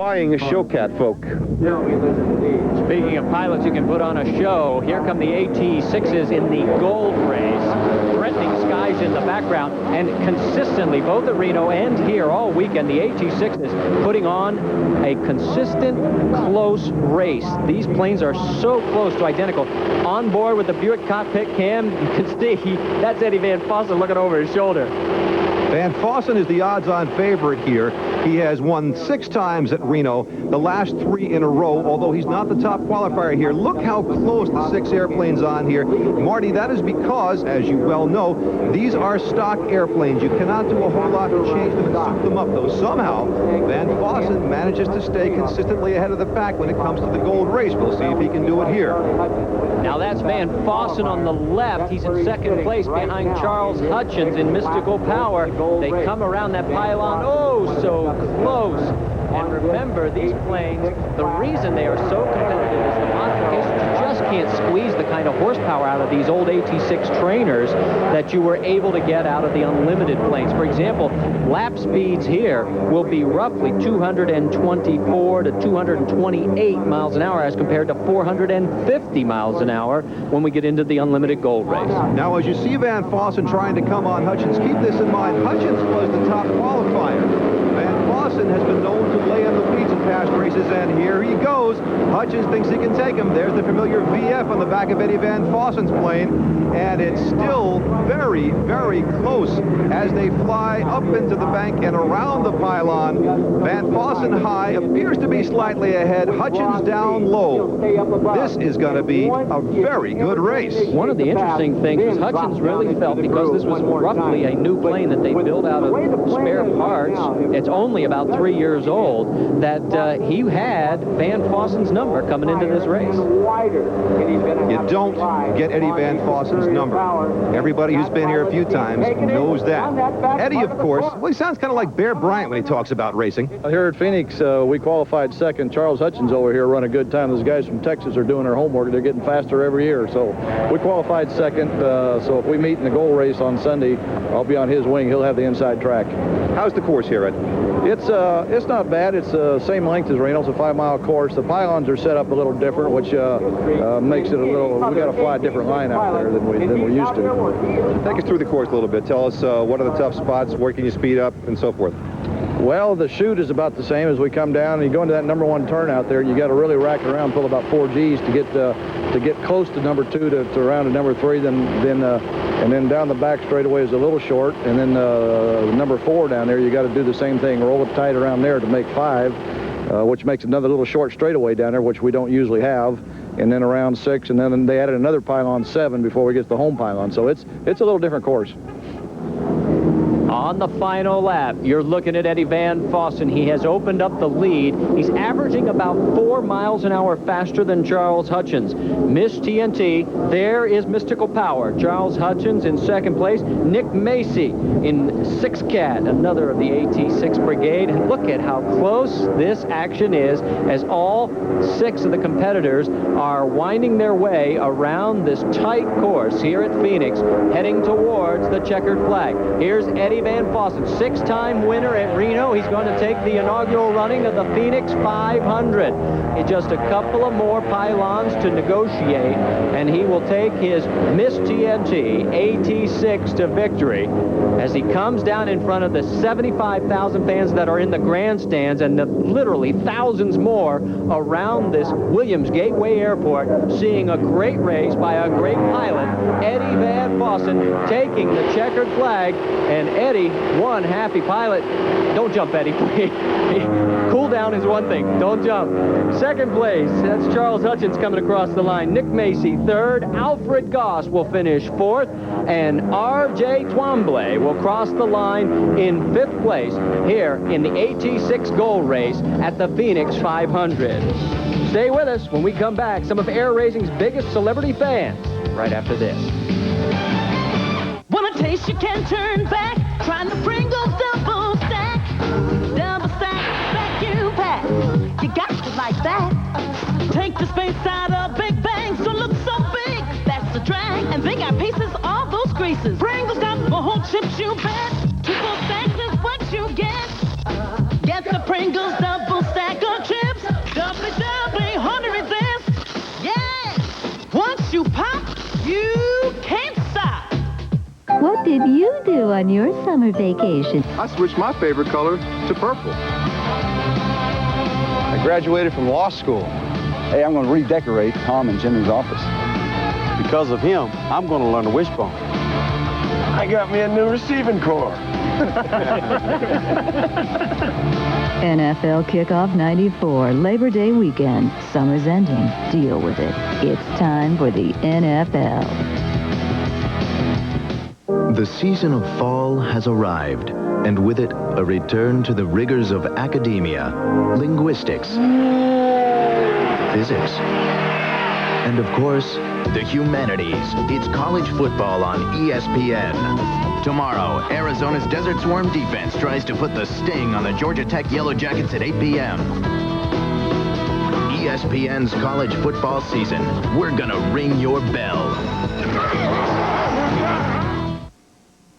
flying showcat folk. Speaking of pilots who can put on a show, here come the AT-6s in the gold race. Threatening skies in the background, and consistently, both at Reno and here all weekend, the AT-6s putting on a consistent, close race. These planes are so close to identical. On board with the Buick Cockpit Cam, you can see that's Eddie Van Fossen looking over his shoulder. Van Fossen is the odds-on favorite here. He has won 6 times at Reno, the last 3 in a row, although he's not the top qualifier here. Look how close the 6 airplanes on here. Marty, that is because, as you well know, these are stock airplanes. You cannot do a whole lot to change them and soup them up, though somehow Van Fossen manages to stay consistently ahead of the pack when it comes to the gold race. We'll see if he can do it here. Now that's Van Fossen on the left. He's in second place behind Charles Hitchens in Mystical Power. They come around that pylon, oh, so close. And remember, these planes, the reason they are so competitive is the modifications. You just can't squeeze the kind of horsepower out of these old AT-6 trainers that you were able to get out of the unlimited planes. For example, lap speeds here will be roughly 224 to 228 miles an hour as compared to 450 miles an hour when we get into the unlimited gold race. Now, as you see Van Fossen trying to come on Hitchens, keep this in mind. Hitchens was the top qualifier. Van Fossen has been known to lay in the weeds in past races, and here he goes. Hitchens thinks he can take him. There's the familiar VF on the back of Eddie Van Fossen's plane, and it's still very, very close as they fly up into the bank and around the pylon. Van Fossen high, appears to be slightly ahead. Hitchens down low. This is going to be a very good race. One of the interesting things was Hitchens really felt, because this was roughly a new plane that they built out of spare parts, it's only about 3 years old, that he had Van Fossen's number coming into this race. You don't get Eddie Van Fossen's number. Everybody who's been here a few times knows that. Eddie, of course, well, he sounds kind of like Bear Bryant when he talks about racing. Here at Phoenix, we qualified second. Charles Hitchens over here run a good time. Those guys from Texas are doing their homework. They're getting faster every year. So we qualified second. So if we meet in the goal race on Sunday, I'll be on his wing. He'll have the inside track. How's the course here, Ed? It's not bad. It's the same length as Reno. It's a 5-mile course. The pylons are set up a little different, which makes it a little. We got to fly a different line out there than we're used to. Take us through the course a little bit. Tell us what are the tough spots, where can you speed up, and so forth. Well, the chute is about the same as we come down, and you go into that number 1 turn out there. You got to really rack it around, pull about 4 Gs to get close to number 2 to around to number 3. And then down the back straightaway is a little short, and then number 4 down there, you got to do the same thing, roll it tight around there to make 5, which makes another little short straightaway down there, which we don't usually have. And then around 6, and then they added another pylon 7 before we get to the home pylon. So it's a little different course. On the final lap, you're looking at Eddie Van Fossen. He has opened up the lead. He's averaging about 4 miles an hour faster than Charles Hitchens. Miss TNT, there is Mystical Power. Charles Hitchens in second place. Nick Macy in 6th Cat, another of the AT-6 Brigade. And look at how close this action is as all 6 of the competitors are winding their way around this tight course here at Phoenix, heading towards the checkered flag. Here's Eddie Van Fossen, 6-time winner at Reno. He's going to take the inaugural running of the Phoenix 500. In just a couple of more pylons to negotiate, and he will take his Miss TNT AT-6 to victory as he comes down in front of the 75,000 fans that are in the grandstands and the literally thousands more around this Williams Gateway Airport, seeing a great race by a great pilot, Eddie Van Fossen, taking the checkered flag. And Eddie, one happy pilot. Don't jump, Eddie, please. Cool down is one thing. Don't jump. Second place, that's Charles Hitchens coming across the line. Nick Macy, 3rd. Alfred Goss will finish 4th. And R.J. Twombly will cross the line in 5th place here in the AT-6 gold race at the Phoenix 500. Stay with us when we come back. Some of air racing's biggest celebrity fans right after this. Want a taste you can't turn back? Trying the Pringles double stack. Double stack, vacuum pack. You got to like that. Take the space out of Big Bang, so look so big. That's the drag. And they got pieces of those greases. Pringles got the whole chips, you bet. 2 full stacks is what you get. Get the Pringles double stack. did you do on your summer vacation? I switched my favorite color to purple. I graduated from law school. Hey, I'm going to redecorate Tom and Jimmy's office. Because of him, I'm going to learn the wishbone. I got me a new receiving corps. NFL Kickoff 94, Labor Day weekend. Summer's ending. Deal with it. It's time for the NFL. The season of fall has arrived, and with it, a return to the rigors of academia, linguistics, physics, and of course, the humanities. It's college football on ESPN. Tomorrow, Arizona's Desert Swarm defense tries to put the sting on the Georgia Tech Yellow Jackets at 8 p.m. ESPN's college football season. We're gonna ring your bell.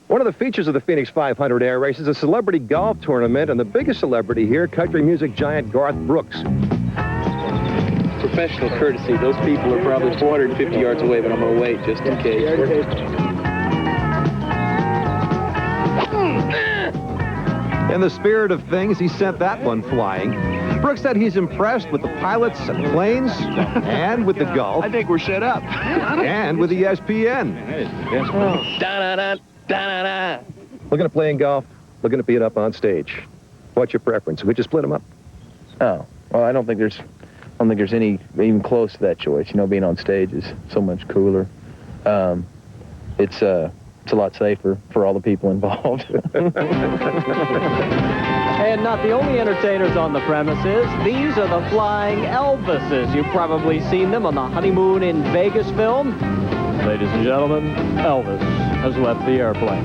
One of the features of the Phoenix 500 Air Race is a celebrity golf tournament, and the biggest celebrity here, country music giant Garth Brooks. Professional courtesy. Those people are probably 450 yards away, but I'm going to wait just in case. In the spirit of things, he sent that one flying. Brooks said he's impressed with the pilots and planes, and with the Gulf. I think we're set up. And with ESPN. Looking at playing golf, looking at being up on stage. What's your preference? We just split them up. Oh, well, I don't think there's any even close to that choice. You know, being on stage is so much cooler. It's a lot safer for all the people involved. And not the only entertainers on the premises. These are the Flying Elvises. You've probably seen them on the Honeymoon in Vegas film. Ladies and gentlemen, Elvis has left the airplane.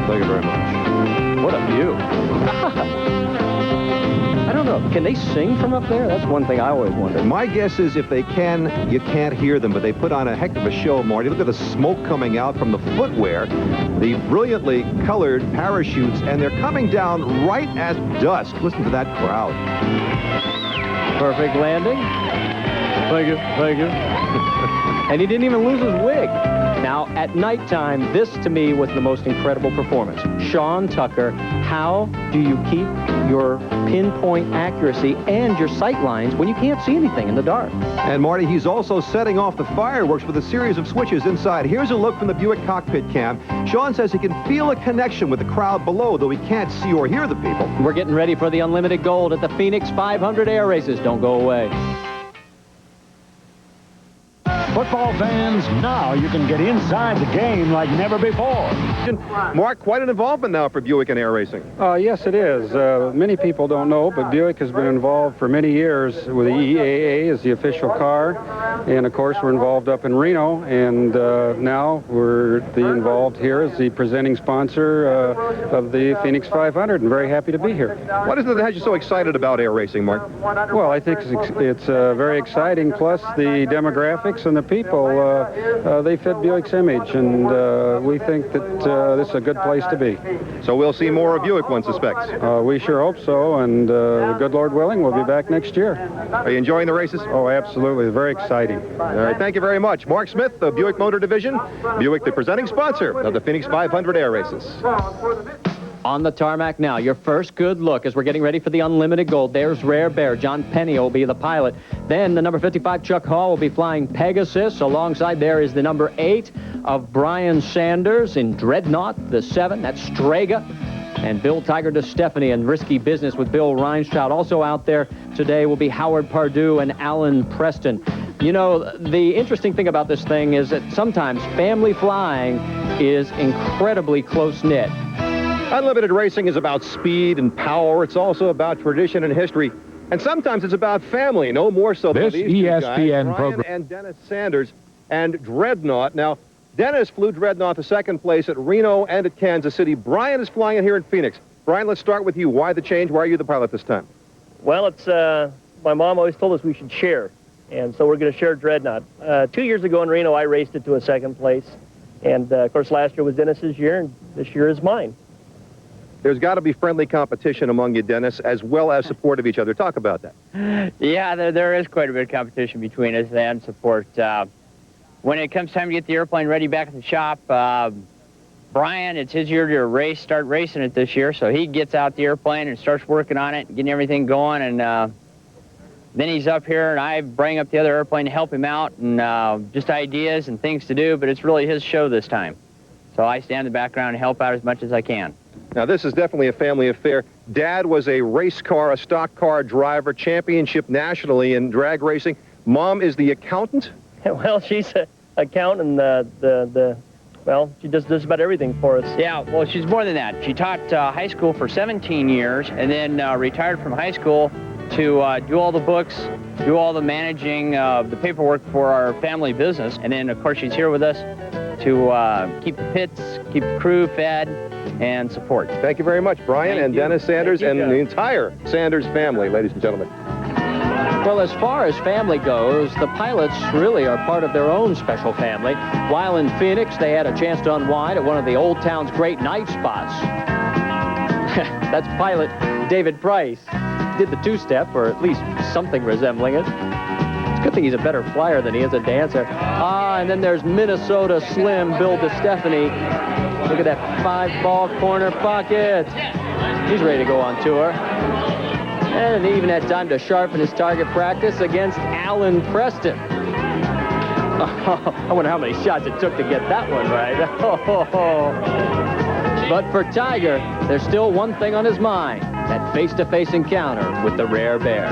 Thank you very much. What a view. I don't know. Can they sing from up there? That's one thing I always wondered. My guess is if they can, you can't hear them, but they put on a heck of a show, Marty. Look at the smoke coming out from the footwear, the brilliantly colored parachutes, and they're coming down right at dusk. Listen to that crowd. Perfect landing. Thank you. Thank you. And he didn't even lose his wig. Now, at nighttime, this to me was the most incredible performance. Sean Tucker, how do you keep your pinpoint accuracy and your sight lines when you can't see anything in the dark? And Marty, he's also setting off the fireworks with a series of switches inside. Here's a look from the Buick Cockpit Cam. Sean says he can feel a connection with the crowd below, though he can't see or hear the people. We're getting ready for the unlimited gold at the Phoenix 500 Air Races. Don't go away. Football fans, now you can get inside the game like never before. Mark, quite an involvement now for Buick in air racing. Yes, it is. Many people don't know, but Buick has been involved for many years with the EAA as the official car. And, of course, we're involved up in Reno. And now we're involved here as the presenting sponsor of the Phoenix 500. And very happy to be here. What is it that has you so excited about air racing, Mark? Well, I think it's very exciting. Plus, the demographics and the people, they fit Buick's image, and we think that this is a good place to be. So we'll see more of Buick, one suspects. We sure hope so, and good Lord willing, we'll be back next year. Are you enjoying the races? Oh, absolutely. Very exciting. All right, thank you very much. Mark Smith, the Buick Motor Division. Buick, the presenting sponsor of the Phoenix 500 Air Races. On the tarmac now, your first good look as we're getting ready for the unlimited gold. There's Rare Bear. John Penny will be the pilot. Then the number 55 Chuck Hall will be flying Pegasus. Alongside there is the number 8 of Brian Sanders in Dreadnought. The 7, that's Strega. And Bill Tiger Destefani in Risky Business with Bill Reinstraut. Also out there today will be Howard Pardue and Alan Preston. You know, the interesting thing about this thing is that sometimes family flying is incredibly close-knit. Unlimited racing is about speed and power. It's also about tradition and history. And sometimes it's about family, no more so than these two guys, Brian and Dennis Sanders and Dreadnought. Now, Dennis flew Dreadnought to second place at Reno and at Kansas City. Brian is flying it here in Phoenix. Brian, let's start with you. Why the change? Why are you the pilot this time? Well, it's my mom always told us we should share, and so we're going to share Dreadnought. 2 years ago in Reno, I raced it to a second place. And, of course, last year was Dennis's year, and this year is mine. There's got to be friendly competition among you, Dennis, as well as support of each other. Talk about that. Yeah, there is quite a bit of competition between us and support. When it comes time to get the airplane ready back at the shop, Brian, it's his year to start racing it this year, so he gets out the airplane and starts working on it, getting everything going, and then he's up here, and I bring up the other airplane to help him out, and just ideas and things to do, but it's really his show this time. So I stand in the background and help out as much as I can. Now, this is definitely a family affair. Dad was a race car, a stock car driver, championship nationally in drag racing. Mom is the accountant? Well, she's an accountant, well, she does just about everything for us. Yeah, well, she's more than that. She taught high school for 17 years and then retired from high school to do all the books, do all the managing, the paperwork for our family business. And then, of course, she's here with us to keep the pits, keep the crew fed, and support. Thank you very much, Brian and Dennis Sanders and the entire Sanders family, ladies and gentlemen. Well, as far as family goes, the pilots really are part of their own special family. While in Phoenix, they had a chance to unwind at one of the Old Town's great night spots. That's pilot David Price. Did the two-step, or at least something resembling it. It's a good thing he's a better flyer than he is a dancer. And then there's Minnesota Slim Bill Destefani. Look at that 5-ball corner pocket. He's ready to go on tour. And he even had time to sharpen his target practice against Alan Preston. I wonder how many shots it took to get that one right. But for Tiger, there's still one thing on his mind, that face-to-face encounter with the rare bear.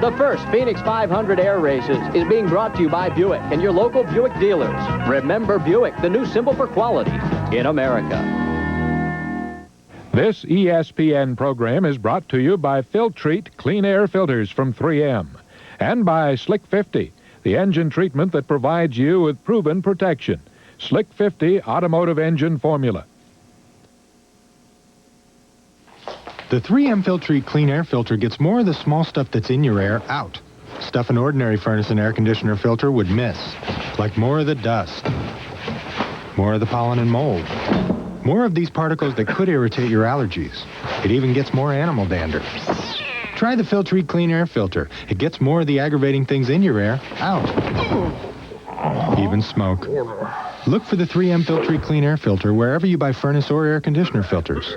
The first Phoenix 500 Air Races is being brought to you by Buick and your local Buick dealers. Remember Buick, the new symbol for quality in America. This ESPN program is brought to you by Filtrete Clean Air Filters from 3M and by Slick 50, the engine treatment that provides you with proven protection. Slick 50 Automotive Engine Formula. The 3M Filtrete Clean Air Filter gets more of the small stuff that's in your air out. Stuff an ordinary furnace and air conditioner filter would miss, like more of the dust, more of the pollen and mold, more of these particles that could irritate your allergies. It even gets more animal dander. Try the Filtrete Clean Air Filter. It gets more of the aggravating things in your air out. Even smoke. Look for the 3M Filtrete Clean Air Filter wherever you buy furnace or air conditioner filters.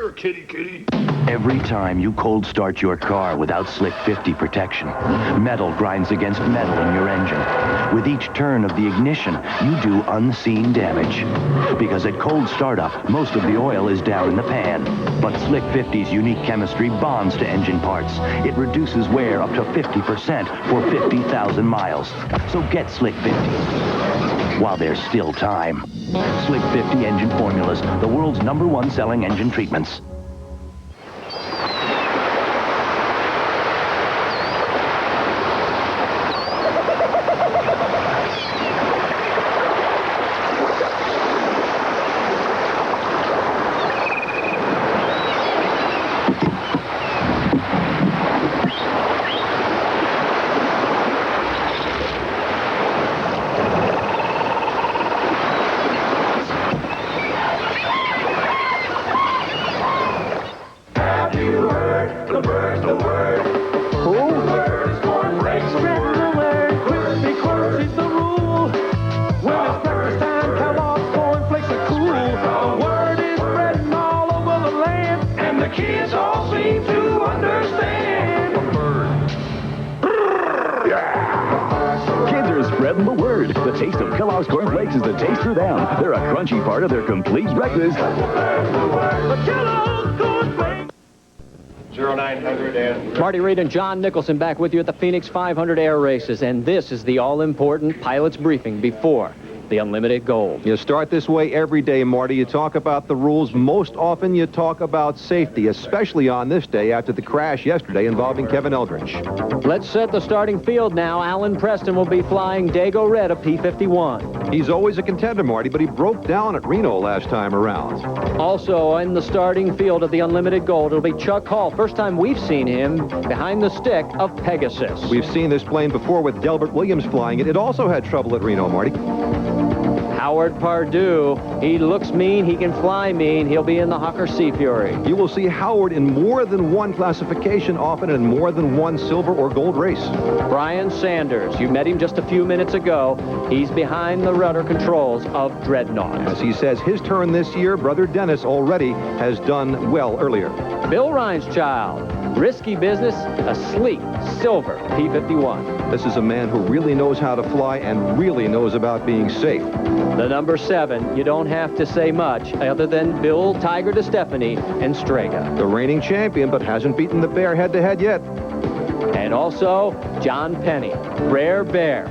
Every time you cold start your car without Slick 50 protection, metal grinds against metal in your engine. With each turn of the ignition, you do unseen damage. Because at cold startup, most of the oil is down in the pan. But Slick 50's unique chemistry bonds to engine parts. It reduces wear up to 50% for 50,000 miles. So get Slick 50 while there's still time. Slick 50 Engine Formulas, the world's #1 selling engine treatments. They're a crunchy part of their complete breakfast. 0900 and... Marty Reed and John Nicholson back with you at the Phoenix 500 Air Races, and this is the all-important pilot's briefing before the Unlimited Gold. You start this way every day, Marty. You talk about the rules. Most often you talk about safety, especially on this day after the crash yesterday involving Kevin Eldridge. Let's set the starting field now. Alan Preston will be flying Dago Red, a P-51. He's always a contender, Marty, but he broke down at Reno last time around. Also in the starting field of the Unlimited Gold, it'll be Chuck Hall. First time we've seen him behind the stick of Pegasus. We've seen this plane before with Delbert Williams flying it. It also had trouble at Reno, Marty. Howard Pardue, he looks mean, he can fly mean. He'll be in the Hawker Sea Fury. You will see Howard in more than one classification, often in more than one silver or gold race. Brian Sanders, you met him just a few minutes ago. He's behind the rudder controls of Dreadnought. As he says, his turn this year, brother Dennis already has done well earlier. Bill Ryan's child, risky business, a sleek silver P-51. This is a man who really knows how to fly and really knows about being safe. The number 7, you don't have to say much other than Bill Tiger Destefani and Strega. The reigning champion, but hasn't beaten the Bear head-to-head yet. And also, John Penny, Rare Bear.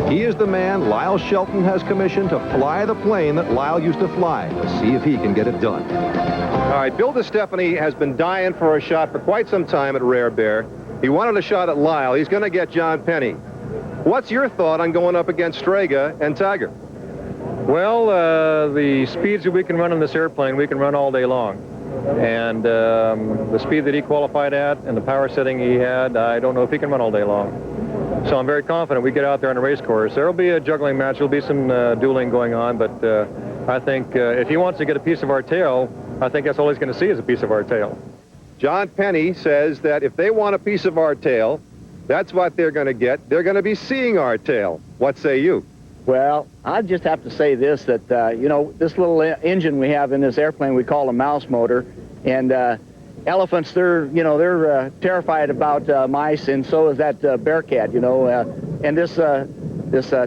He is the man Lyle Shelton has commissioned to fly the plane that Lyle used to fly. Let's see if he can get it done. All right, Bill Destefani has been dying for a shot for quite some time at Rare Bear. He wanted a shot at Lyle. He's going to get John Penny. What's your thought on going up against Strega and Tiger? Well, the speeds that we can run on this airplane, we can run all day long. And the speed that he qualified at and the power setting he had, I don't know if he can run all day long. So I'm very confident we get out there on a race course. There will be a juggling match. There will be some dueling going on, but I think if he wants to get a piece of our tail, I think that's all he's going to see is a piece of our tail. John Penny says that if they want a piece of our tail, that's what they're going to get. They're going to be seeing our tail. What say you? Well, I just have to say this, that, you know, this little engine we have in this airplane we call a mouse motor, and elephants, they're terrified about mice, and so is that bearcat, you know, and this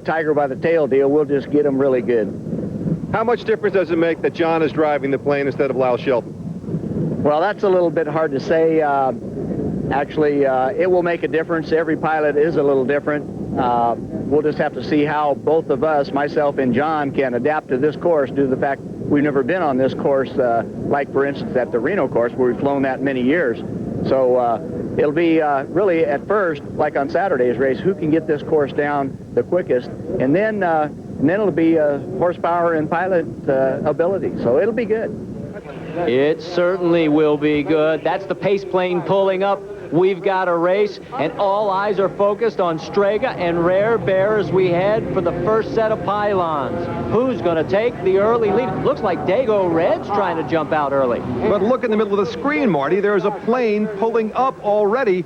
tiger by the tail deal, we'll just get them really good. How much difference does it make that John is driving the plane instead of Lyle Shelton? Well, that's a little bit hard to say. Actually, it will make a difference. Every pilot is a little different. We'll just have to see how both of us, myself and John, can adapt to this course due to the fact we've never been on this course, like, for instance, at the Reno course, where we've flown that many years. So it'll be really, at first, like on Saturday's race, who can get this course down the quickest, and then it'll be horsepower and pilot ability. So it'll be good. It certainly will be good. That's the pace plane pulling up. We've got a race, and all eyes are focused on Strega and Rare Bear as we head for the first set of pylons. Who's going to take the early lead? Looks like Dago Red's trying to jump out early. But look in the middle of the screen, Marty. There's a plane pulling up already,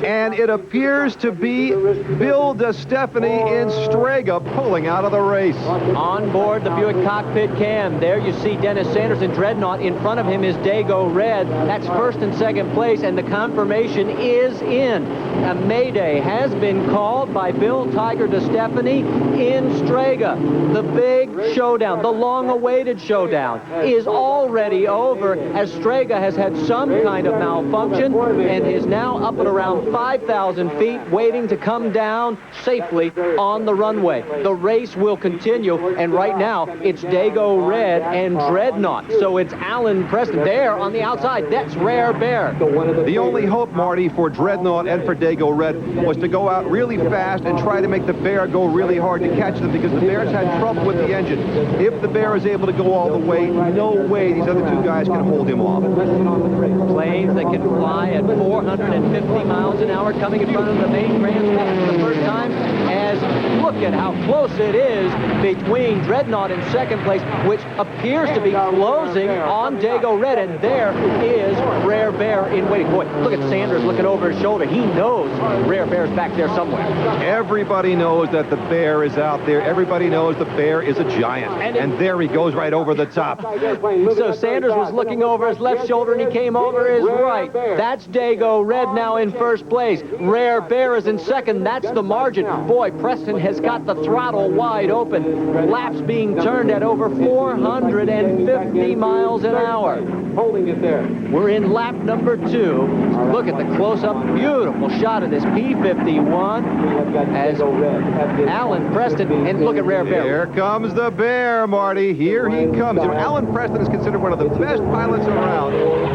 and it appears to be Bill Destefani in Strega pulling out of the race. On board the Buick Cockpit Cam, there you see Dennis Sanders in Dreadnought. In front of him is Dago Red. That's first and second place, and the confirmation is in. A mayday has been called by Bill Tiger Destefani in Strega. The big showdown, the long-awaited showdown, is already over as Strega has had some kind of malfunction and is now up at around 5,000 feet waiting to come down safely on the runway. The race will continue, and right now it's Dago Red and Dreadnought. So it's Alan Preston there on the outside. That's Rare Bear. The only hope, Marty, for Dreadnought and for Dago Red was to go out really fast and try to make the Bear go really hard to catch them, because the Bear's had trouble with the engine. If the Bear is able to go all the way, no way these other two guys can hold him off. Planes that can fly at 450 miles an hour coming in front of the main grandstand for the first time, as look at how close it is between Dreadnought in second place, which appears to be closing on Dago Red, and there is Rare Bear in waiting. Boy, look at Sanders looking over his shoulder. He knows Rare Bear's back there somewhere. Everybody knows that the Bear is out there. Everybody knows the Bear is a giant. And there he goes right over the top. So Sanders was looking over his left shoulder, and he came over his right. That's Dago Red now in first place. Rare Bear is in second. That's the margin. Boy, Preston has got the throttle wide open. Laps being turned at over 450 miles an hour. Holding it there. We're in lap number 2. Look at the close-up, beautiful shot of this P-51 as Alan Preston, and look at Rare Bear. Here comes the Bear, Marty. Here he comes. You know, Alan Preston is considered one of the best pilots around.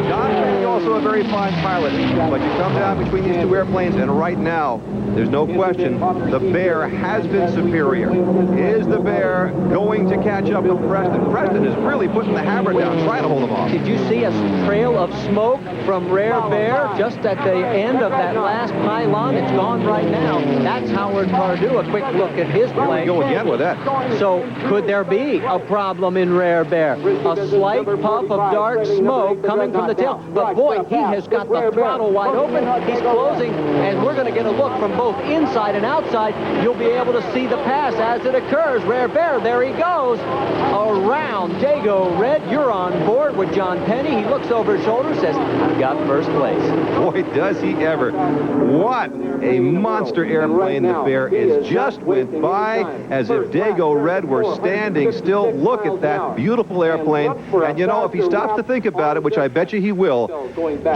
John Penny, also a very fine pilot, but you come down between these two airplanes, and right now, there's no question, the Bear has been superior. Is the Bear going to catch up with Preston? Preston is really putting the hammer down, trying to hold him off. Did you see a trail of smoke from Rare Bear just at the end of that last pylon? It's gone right now. That's Howard Pardue. A quick look at his plane. Go again with that. So could there be a problem in Rare Bear? A slight puff of dark smoke coming from the tail. But boy, he has got the throttle wide open. He's closing, and we're going to get a look from both inside and outside. You'll be able to see the pass as it occurs. Rare Bear, there he goes. Around Dago Red, you're on board with John Penny. He looks over his shoulder, says, I've got first place. Boy, does he ever. What a monster airplane the Bear is. Just went by as if Dago Red were standing still. Look at that beautiful airplane. And you know, if he stops to think about it, which I bet you he will,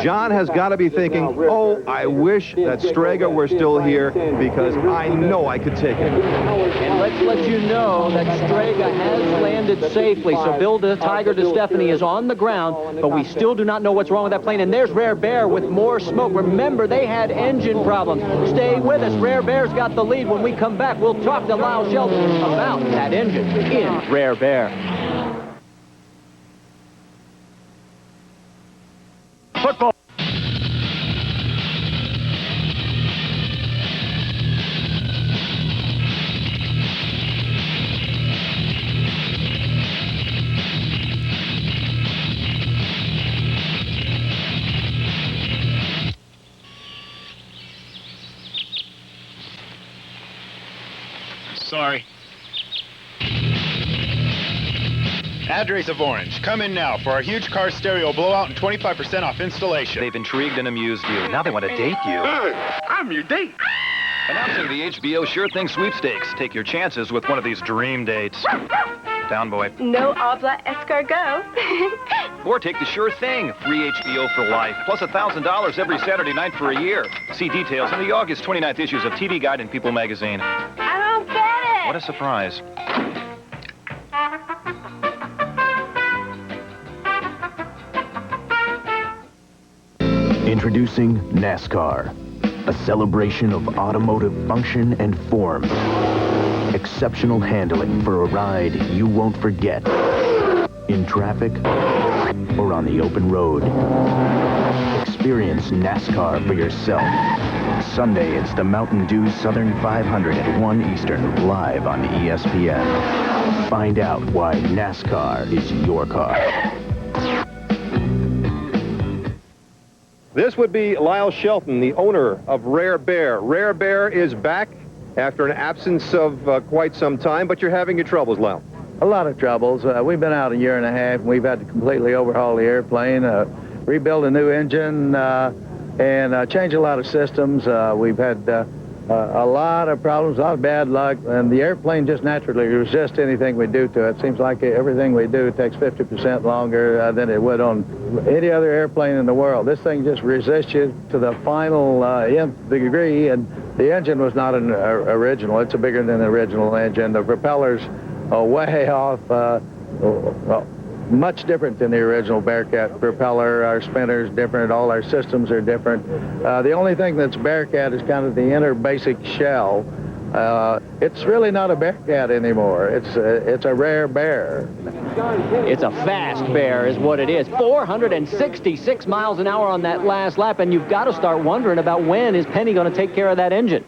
John has got to be thinking, oh, I wish that Strega were still here because I know I could take it. And let's let you know that Strega has landed safely. So Bill the Tiger Destefani is on the ground, but we still do not know what's wrong with that plane. And there's Rare Bear with more smoke. Remember, they had engine problems. Stay with us. Rare Bear's got the lead. When we come back, we'll talk to Lyle Shelton about that engine in Rare Bear. Football. Sorry. Address of Orange. Come in now for our huge car stereo blowout and 25% off installation. They've intrigued and amused you. Now they want to date you. I'm your date. Announcing the HBO Sure Thing Sweepstakes. Take your chances with one of these dream dates. Down, boy. No habla escargot. Or take the Sure Thing. Free HBO for life. Plus $1,000 every Saturday night for a year. See details in the August 29th issues of TV Guide and People magazine. I don't get it. What a surprise. Introducing NASCAR, a celebration of automotive function and form. Exceptional handling for a ride you won't forget. In traffic or on the open road. Experience NASCAR for yourself. Sunday, it's the Mountain Dew Southern 500 at 1 Eastern, live on ESPN. Find out why NASCAR is your car. This would be Lyle Shelton, the owner of Rare Bear. Rare Bear is back after an absence of quite some time, but you're having your troubles, Lyle. A lot of troubles. We've been out a year and a half, and we've had to completely overhaul the airplane, rebuild a new engine, and change a lot of systems. We've had a lot of problems, a lot of bad luck, and the airplane just naturally resists anything we do to it. It seems like everything we do takes 50% longer than it would on any other airplane in the world. This thing just resists you to the final nth degree, and the engine was not an original. It's a bigger than the original engine. The propellers are way off, well, much different than the original Bearcat propeller. Our spinner's different. All our systems are different. The only thing that's Bearcat is kind of the inner basic shell. It's really not a Bearcat anymore. It's a Rare Bear. It's a fast Bear is what it is. 466 miles an hour on that last lap, and you've got to start wondering about when is Penny going to take care of that engine.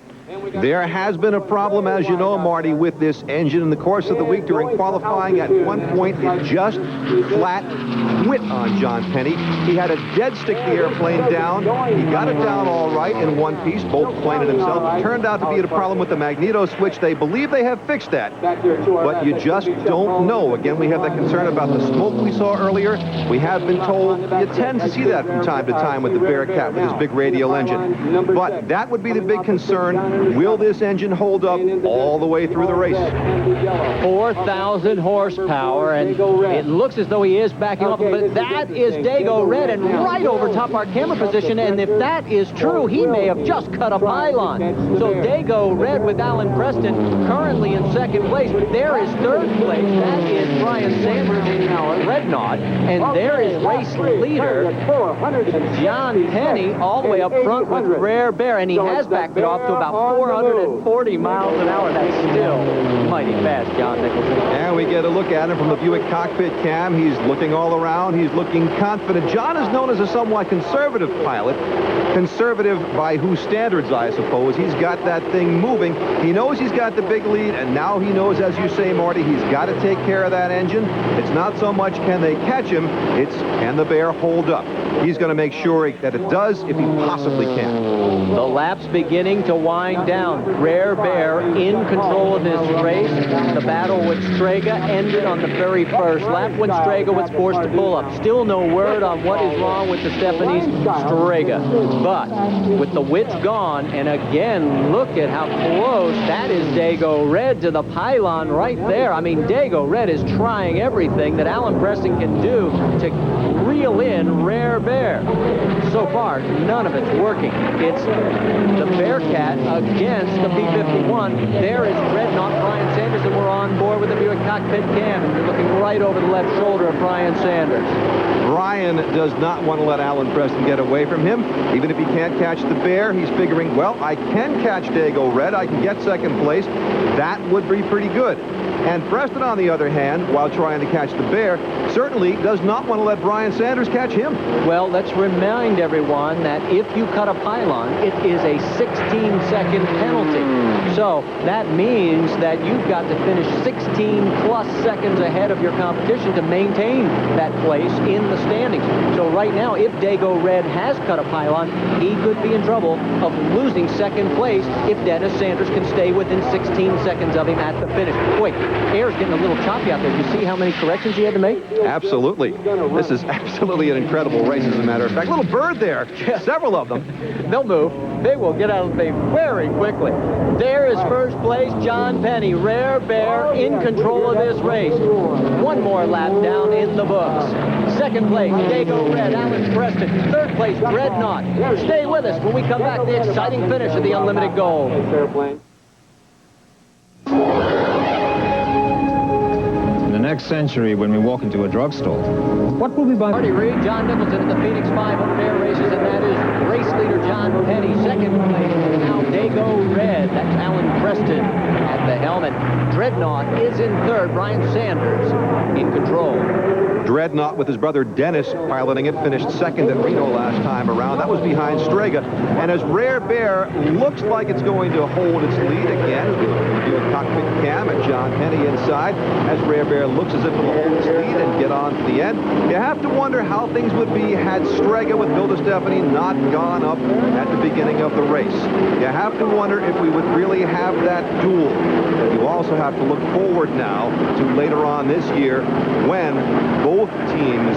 There has been a problem, as you know, Marty, with this engine in the course of the week during qualifying. At one point, it just flat quit on John Penny. He had to dead stick the airplane down. He got it down all right in one piece, both the plane and himself. It turned out to be a problem with the magneto switch. They believe they have fixed that, but you just don't know. Again, we have that concern about the smoke we saw earlier. We have been told you tend to see that from time to time with the Bearcat with his big radial engine. But that would be the big concern. Will this engine hold up all the way through the race? 4,000 horsepower, and it looks as though he is backing up, but that is Dago Red, and right over top our camera position, and if that is true, he may have just cut a pylon. So Dago Red with Alan Preston currently in second place. There is third place. That is Brian Sanders in our Dreadnought, and there is race leader John Penny all the way up front with Rare Bear, and he has backed it off to about 440 miles an hour. That's still mighty fast, John Nicholson. And we get a look at him from the Buick Cockpit Cam. He's looking all around. He's looking confident. John is known as a somewhat conservative pilot. Conservative by whose standards, I suppose. He's got that thing moving. He knows he's got the big lead, and now he knows, as you say, Marty, he's got to take care of that engine. It's not so much can they catch him, it's can the Bear hold up. He's going to make sure that it does if he possibly can. The lap's beginning to wind down. Rare Bear in control of this race. The battle with Strega ended on the very first lap when Strega was forced to pull up. Still no word on what is wrong with Destefani's Strega. But with the width gone, and again, look at how close that is Dago Red to the pylon right there. I mean, Dago Red is trying everything that Alan Preston can do to reel in Rare Bear. So far, none of it's working. It's the Bearcat against the P-51. There is Dreadnought Brian Sanders, and we're on board with the Buick Cockpit Cam. And you're looking right over the left shoulder of Brian Sanders. Brian does not want to let Alan Preston get away from him. Even if he can't catch the Bear, he's figuring, well, I can catch Dago Red. I can get second place. That would be pretty good. And Preston, on the other hand, while trying to catch the Bear, certainly does not want to let Brian Sanders catch him. Well, let's remind everyone that if you cut a pylon, it is a 16-second penalty. So that means that you've got to finish 16-plus seconds ahead of your competition to maintain that place in the standings. So right now, if Dago Red has cut a pylon, he could be in trouble of losing second place if Dennis Sanders can stay within 16 seconds of him at the finish. Wait, air's getting a little choppy out there. You see how many corrections he had to make? Absolutely. This is absolutely an incredible race, as a matter of fact. Little bird there. Several of them. They'll move. They will get out of the way very quickly. There is first place, John Penny. Rare Bear in control of this race. One more lap down in the books. Second place, Dago Red, Alan Preston. Third place, Dreadnought. Stay with us when we come back. The exciting finish of the Unlimited Gold. Next century when we walk into a drugstore. What will be by Marty Reed, John Nicholson at the Phoenix 500 air races, and that is race leader John Penny. Second place, now Dago Red. That's Alan Preston at the helmet. Dreadnought is in third. Brian Sanders in control. Dreadnought with his brother Dennis piloting it, finished second at Reno last time around. That was behind Strega. And as Rare Bear looks like it's going to hold its lead again, we look at the Buick Cockpit Cam and John Penny inside, as Rare Bear looks as if it'll hold its lead and get on to the end. You have to wonder how things would be had Strega with Bill Destefani not gone up at the beginning of the race. You have to wonder if we would really have that duel. But you also have to look forward now to later on this year when both teams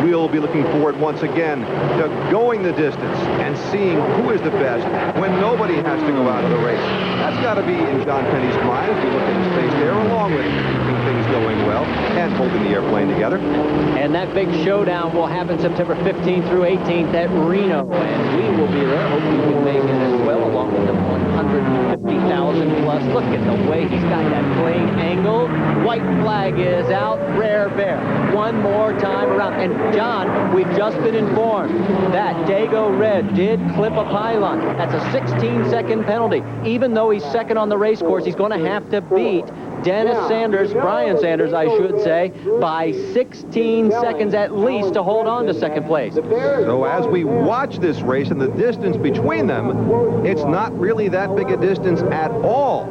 will be looking forward once again to going the distance and seeing who is the best when nobody has to go out of the race. That's got to be in John Penny's mind as we look at his face there, along with keeping things going well and holding the airplane together. And that big showdown will happen September 15th through 18th at Reno, and we will be there. Hope we can make it as well, along with the 150,000 plus. Look at the way he's got that plane angled. White flag is out. Rare Bear. One more time around. And John, we've just been informed that Dago Red did clip a pylon. That's a 16-second penalty. Even though he's second on the race course, he's going to have to beat Dennis Sanders, Brian Sanders, I should say, by 16 seconds at least to hold on to second place. So as we watch this race and the distance between them, it's not really that big a distance at all.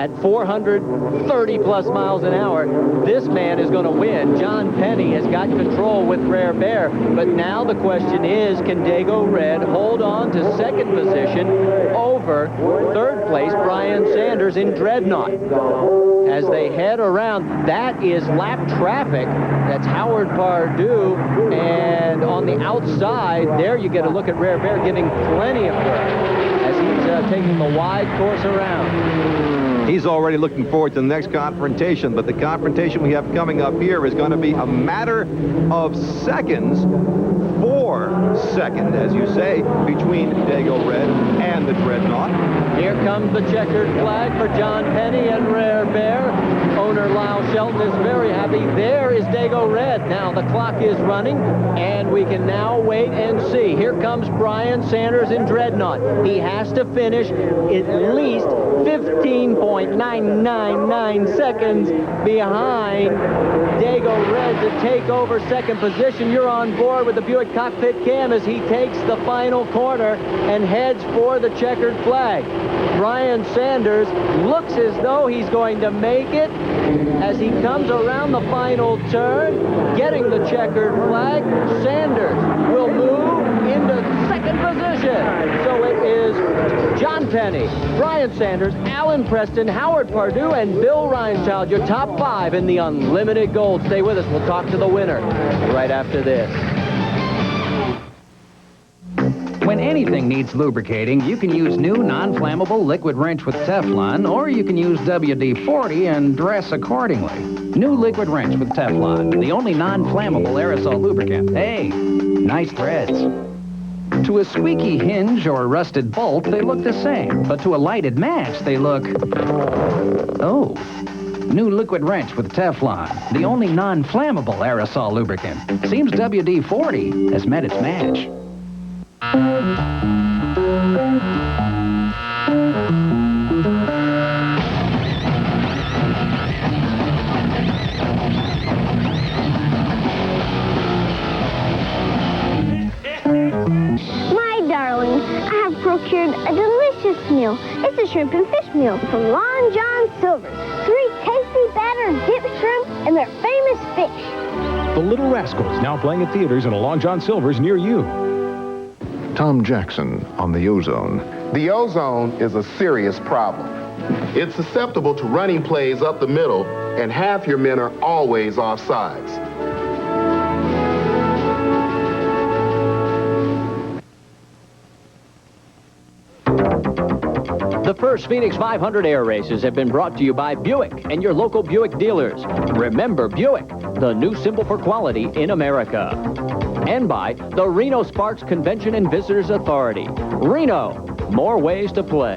At 430 plus miles an hour, this man is going to win. John Penny has got control with Rare Bear, but now the question is, can Dago Red hold on to second position over third place Brian Sanders in Dreadnought? As they head around, that is lap traffic. That's Howard Pardue, and on the outside, there you get a look at Rare Bear giving plenty of work as he's taking the wide course around. He's already looking forward to the next confrontation, but the confrontation we have coming up here is going to be a matter of seconds, 4 seconds, as you say, between Dago Red and the Dreadnought. Here comes the checkered flag for John Penny and Rare Bear. Owner Lyle Shelton is very happy. There is Dago Red. Now the clock is running, and we can now wait and see. Here comes Brian Sanders in Dreadnought. He has to finish at least 15.999 seconds behind Dago Red to take over second position. You're on board with the Buick Cockpit Cam as he takes the final corner and heads for the checkered flag. Brian Sanders looks as though he's going to make it as he comes around the final turn, getting the checkered flag. Sanders will move into second position. So it is John Penny, Brian Sanders, Alan Preston, Howard Pardue, and Bill Reinchild, your top 5 in the Unlimited Gold. Stay with us. We'll talk to the winner right after this. When anything needs lubricating, you can use new non-flammable liquid wrench with Teflon, or you can use WD-40 and dress accordingly. New liquid wrench with Teflon, the only non-flammable aerosol lubricant. Hey, nice threads. To a squeaky hinge or rusted bolt, they look the same, but to a lighted match, they look... Oh. New liquid wrench with Teflon, the only non-flammable aerosol lubricant. Seems WD-40 has met its match. My darlings, I have procured a delicious meal. It's a shrimp and fish meal from Long John Silver's. 3 tasty battered dip shrimp and their famous fish. The Little Rascals, now playing at theaters in a Long John Silver's near you. Tom Jackson on the ozone. The ozone is a serious problem. It's susceptible to running plays up the middle, and half your men are always offsides. The first Phoenix 500 air races have been brought to you by Buick and your local Buick dealers. Remember Buick, the new symbol for quality in America. And by the Reno Sparks Convention and Visitors Authority. Reno, more ways to play.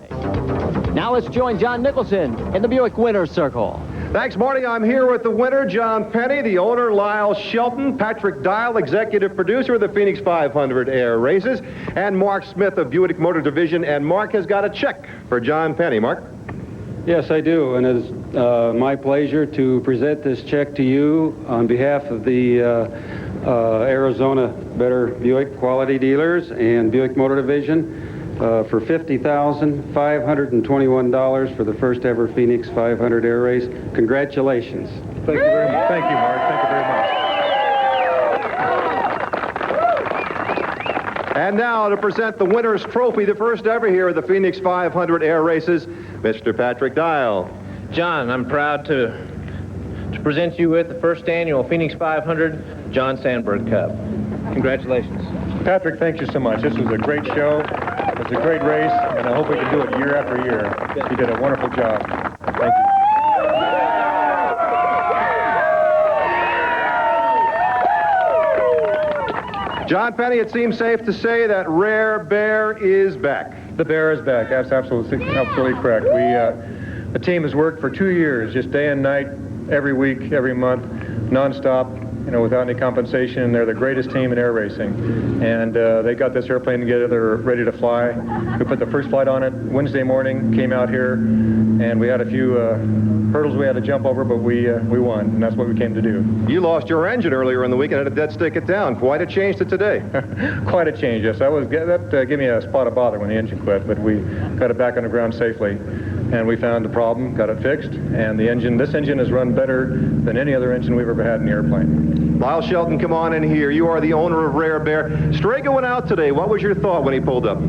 Now let's join John Nicholson in the Buick Winner's Circle. Thanks, Marty. I'm here with the winner, John Penny, the owner, Lyle Shelton, Patrick Dial, executive producer of the Phoenix 500 Air Races, and Mark Smith of Buick Motor Division. And Mark has got a check for John Penny. Mark? Yes, I do, and it's my pleasure to present this check to you on behalf of the Arizona Better Buick Quality Dealers and Buick Motor Division for $50,521 for the first ever Phoenix 500 Air Race. Congratulations. Thank you very much. Thank you, Mark. Thank you very much. And now to present the winner's trophy, the first ever here at the Phoenix 500 Air Races, Mr. Patrick Dial. John, I'm proud to present you with the first annual Phoenix 500 John Sandberg Cup. Congratulations. Patrick, thank you so much. This was a great show. It was a great race, and I hope we can do it year after year. You did a wonderful job. Thank you. John Penny, it seems safe to say that Rare Bear is back. The Bear is back. That's absolutely correct. The team has worked for 2 years, just day and night, every week, every month, nonstop, without any compensation. They're the greatest team in air racing. And they got this airplane together. They're ready to fly. We put the first flight on it Wednesday morning, came out here, and we had a few hurdles we had to jump over, but we won, and that's what we came to do. You lost your engine earlier in the week and had a dead stick it down. Quite a change to today. Quite a change, yes. That gave me a spot of bother when the engine quit, but we got it back on the ground safely. And we found the problem, got it fixed, and this engine has run better than any other engine we've ever had in the airplane. Lyle Shelton, come on in here. You are the owner of Rare Bear. Strega went out today. What was your thought when he pulled up?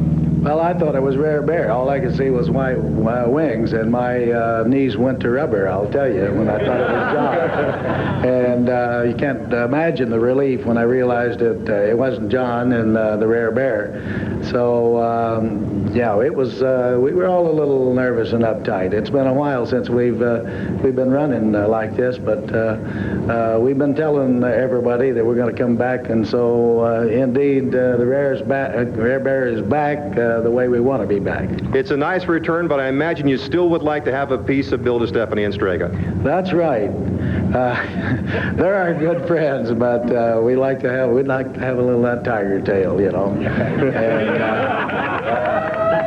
Well, I thought it was Rare Bear. All I could see was my wings, and my knees went to rubber, I'll tell you, when I thought it was John. And you can't imagine the relief when I realized it wasn't John and the Rare Bear. So, yeah, it was, we were all a little nervous and uptight. It's been a while since we've been running like this, but we've been telling everybody that we're going to come back, and so indeed the Rare Bear is back the way we want to be back. It's a nice return, but I imagine you still would like to have a piece of Bill Destefani and Strega. That's right. They're our good friends, but we'd like to have a little of that tiger tail, you know.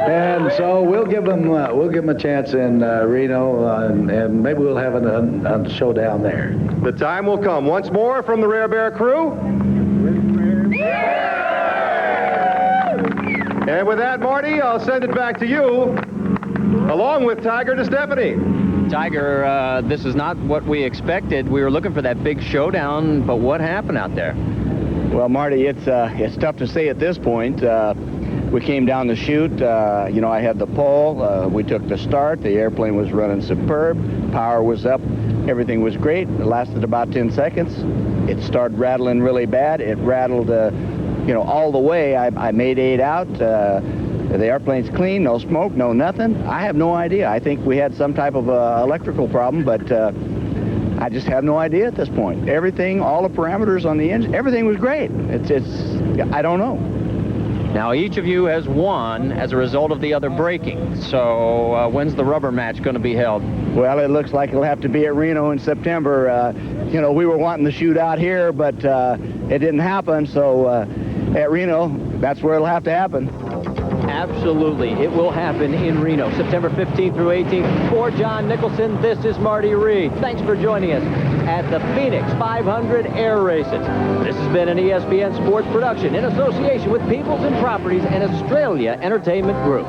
And so we'll give them a chance in Reno, and maybe we'll have a showdown there. The time will come. Once more from the Rare Bear crew. And with that, Marty, I'll send it back to you, along with Tiger Destefani. Tiger, this is not what we expected. We were looking for that big showdown, but what happened out there? Well, Marty, it's tough to say at this point. We came down the chute. You know, I had the pole. We took the start. The airplane was running superb. Power was up. Everything was great. It lasted about 10 seconds. It started rattling really bad. It rattled, you know, all the way. I made 8 out. The airplane's clean, no smoke, no nothing. I have no idea. I think we had some type of electrical problem, but I just have no idea at this point. Everything, all the parameters on the engine, everything was great. I don't know. Now, each of you has won as a result of the other braking. So when's the rubber match going to be held? Well, it looks like it'll have to be at Reno in September. You know, we were wanting to shoot out here, but it didn't happen. So at Reno, that's where it'll have to happen. Absolutely. It will happen in Reno, September 15th through 18th. For John Nicholson, this is Marty Reed. Thanks for joining us at the Phoenix 500 Air Races. This has been an ESPN Sports production in association with Peoples and Properties and Australia Entertainment Group.